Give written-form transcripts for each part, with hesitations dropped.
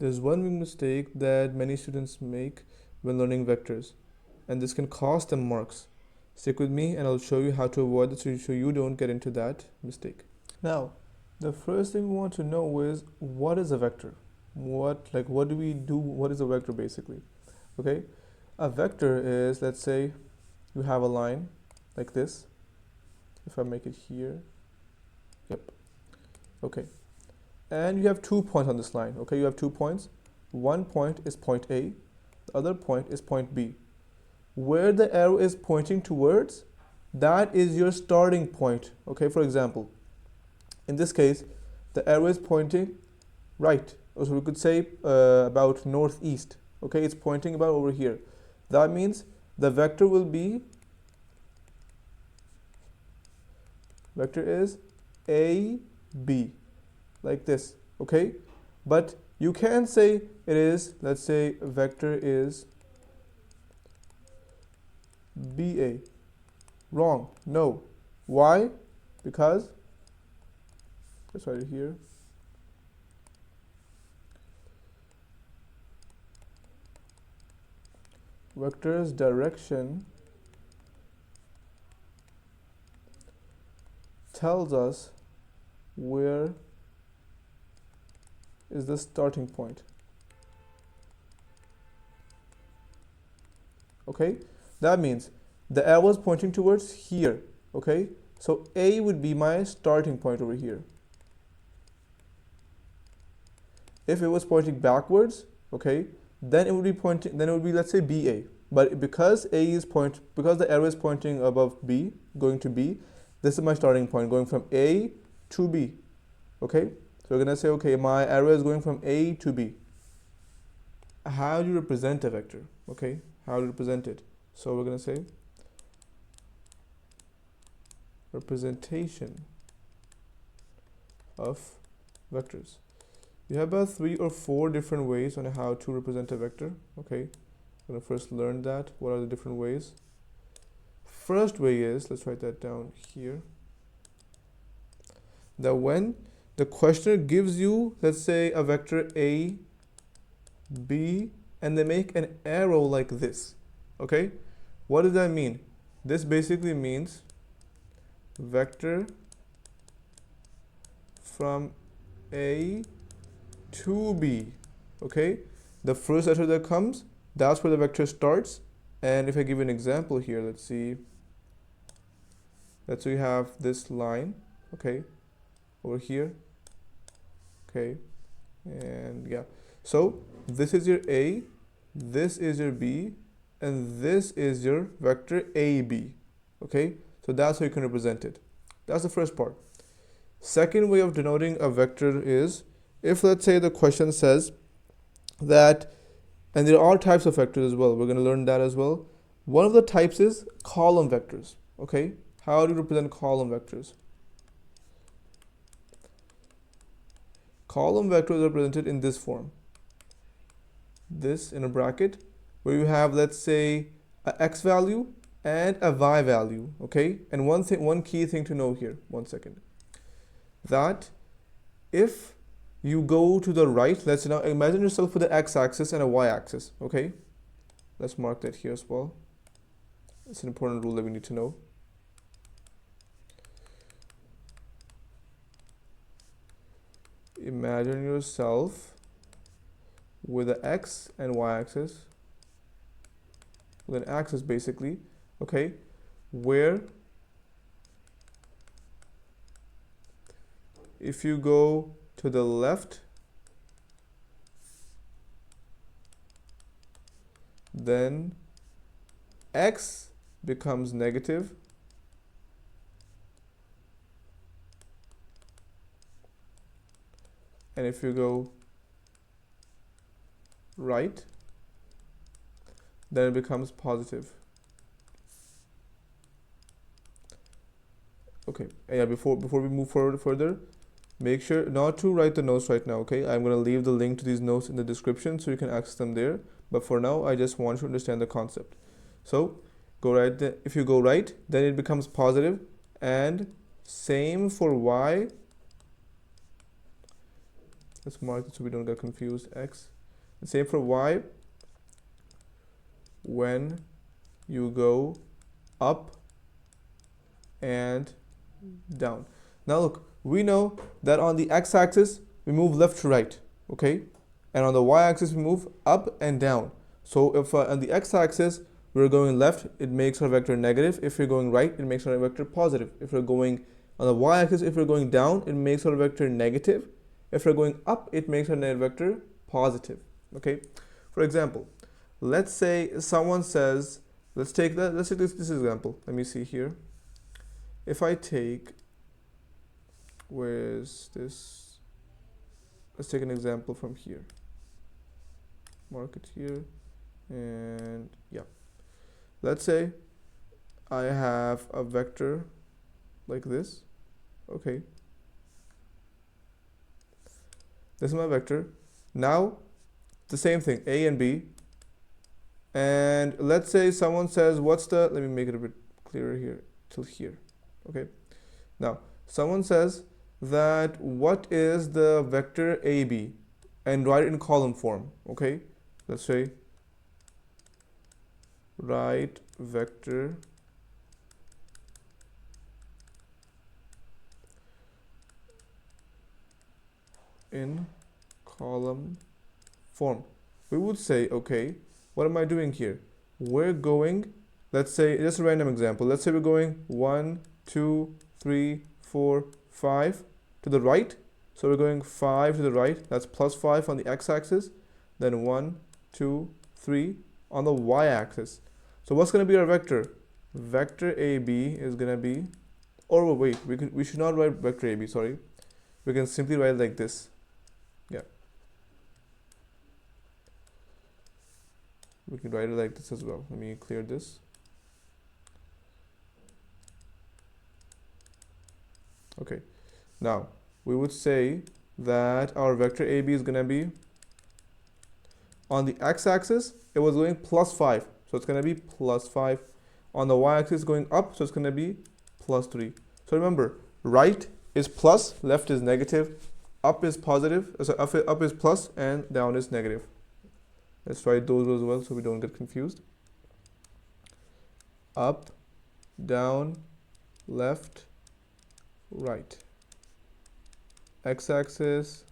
There's one big mistake that many students make when learning vectors, and this can cost them marks. Stick with me and I'll show you how to avoid it so you don't get into that mistake. Now, the first thing we want to know is what is a vector? What do we do? What is a vector basically? Okay, a vector is, let's say you have a line like this. If I make it here, yep, okay. And you have 2 points on this line, okay? You have 2 points. One point is point A, the other point is point B. Where the arrow is pointing towards, that is your starting point, okay? For example, in this case, the arrow is pointing right. So we could say about northeast, okay? It's pointing about over here. That means the vector will be, vector is AB, like this, okay? But you can say it is, let's say vector is BA. Wrong. No. Why? Because, let's write it here. Vector's direction tells us where is the starting point. Okay, that means the arrow is pointing towards here. Okay, so A would be my starting point over here. If it was pointing backwards, okay, then it would be pointing, then it would be, let's say, BA. But because because the arrow is pointing above B, going to B, this is my starting point, going from A to B. Okay, so we're gonna say, okay, my arrow is going from A to B. How do you represent a vector? Okay, how to represent it? So we're gonna say representation of vectors. You have about 3 or 4 different ways on how to represent a vector. Okay, I'm gonna first learn that. What are the different ways? First way is, let's write that down here, that when the questioner gives you, let's say, a vector A, B, and they make an arrow like this, okay, what does that mean? This basically means vector from A to B. Okay, the first letter that comes, that's where the vector starts. And if I give an example here, let's see, let's say you have this line, okay, over here, okay, and yeah, so this is your A, this is your B, and this is your vector AB. Okay, so that's how you can represent it. That's the first part. Second way of denoting a vector is, if let's say the question says that, and there are types of vectors as well, we're going to learn that as well. One of the types is column vectors. Okay, how do you represent column vectors? Column vectors are represented in this form, this in a bracket, where you have, let's say, a x value and a y value. Okay, and one key thing to know here, one second, that if you go to the right, let's now imagine yourself with an x-axis and a y-axis. Okay, let's mark that here as well. It's an important rule that we need to know. Imagine yourself with an x and y-axis, with an axis basically, okay, where if you go to the left, then x becomes negative, and if you go right, then it becomes positive. Okay, and yeah, before we move further, make sure not to write the notes right now. Okay, I'm going to leave the link to these notes in the description so you can access them there, but for now I just want you to understand the concept. So go right, if you go right, then it becomes positive, and same for y. Let's mark it so we don't get confused. X. The same for y. When you go up and down. Now look, we know that on the x-axis we move left to right, okay, and on the y-axis we move up and down. So if on the x-axis we're going left, it makes our vector negative. If we're going right, it makes our vector positive. If we're going on the y-axis, if we're going down, it makes our vector negative. If we're going up, it makes our vector positive. Okay. For example, let's say someone says, let's take this example. Let me see here. If I take, where's this? Let's take an example from here. Mark it here, and yeah. Let's say I have a vector like this. Okay. This is my vector. Now, the same thing, A and B. And let's say someone says, what's the, let me make it a bit clearer here, till here. Okay. Now, someone says that what is the vector AB, and write it in column form. Okay. Let's say write vector in column form. We would say, okay, what am I doing here? We're going, let's say, just a random example. Let's say we're going 1, 2, 3, 4, 5 to the right. So we're going 5 to the right. That's plus 5 on the x-axis. Then 1, 2, 3 on the y-axis. So what's going to be our vector? Vector AB is going to be, or wait, we should not write vector AB, sorry. We can simply write it like this. Yeah. We can write it like this as well. Let me clear this. Okay. Now, we would say that our vector AB is going to be, on the x-axis, it was going plus 5. So it's going to be plus 5. On the y-axis going up, so it's going to be plus 3. So remember, right is plus, left is negative, up is positive, so up is plus, and down is negative. Let's write those as well so we don't get confused. Up, down, left, right. X-axis,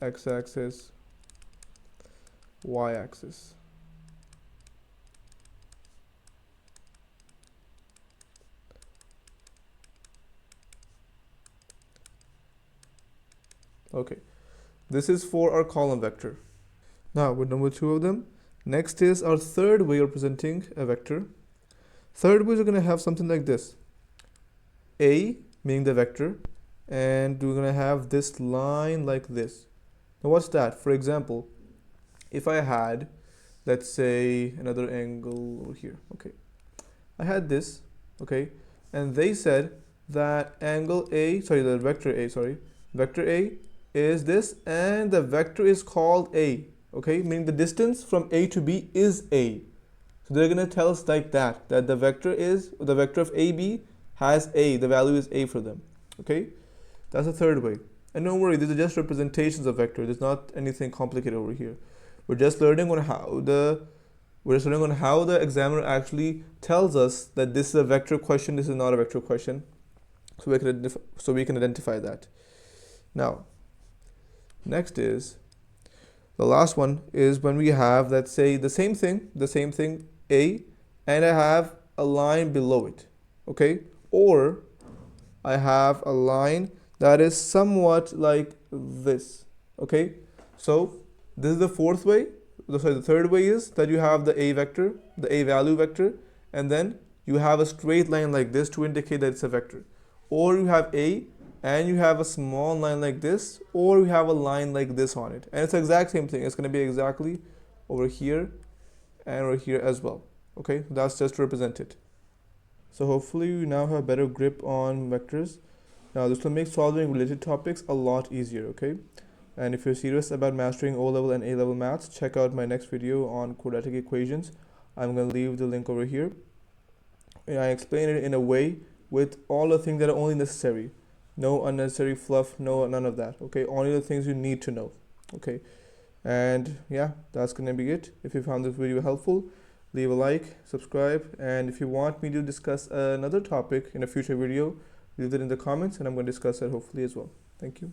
x-axis, y-axis. Okay, this is for our column vector. Now with number 2 of them, next is our third way of presenting a vector. Third way is going to have something like this. A being the vector, and we're going to have this line like this. Now what's that? For example, if I had, let's say, another angle over here. Okay, I had this, okay, and they said that angle A, sorry, the vector A, sorry, vector A is this, and the vector is called A, okay, meaning the distance from A to B is A. So they're going to tell us like that the vector of AB has A, the value is A for them, okay. That's the third way. And don't worry, these are just representations of vector. There's not anything complicated over here. We're just learning on how the examiner actually tells us that this is a vector question, this is not a vector question, so we can identify that. Now, next is the last one is when we have, let's say, the same thing A, and I have a line below it, okay, or I have a line that is somewhat like this, okay. So this is the fourth way. Sorry, the third way is that you have the A vector, the A value vector, and then you have a straight line like this to indicate that it's a vector. Or you have A and you have a small line like this, or you have a line like this on it. And it's the exact same thing. It's going to be exactly over here and over here as well. Okay, that's just to represent it. So hopefully you now have a better grip on vectors. Now this will make solving related topics a lot easier, okay? And if you're serious about mastering O-level and A-level maths, check out my next video on quadratic equations. I'm going to leave the link over here. And I explain it in a way with all the things that are only necessary. No unnecessary fluff, no, none of that. Okay, only the things you need to know. Okay, and yeah, that's gonna be it. If you found this video helpful, leave a like, subscribe, and if you want me to discuss another topic in a future video, leave it in the comments and I'm going to discuss it hopefully as well. Thank you.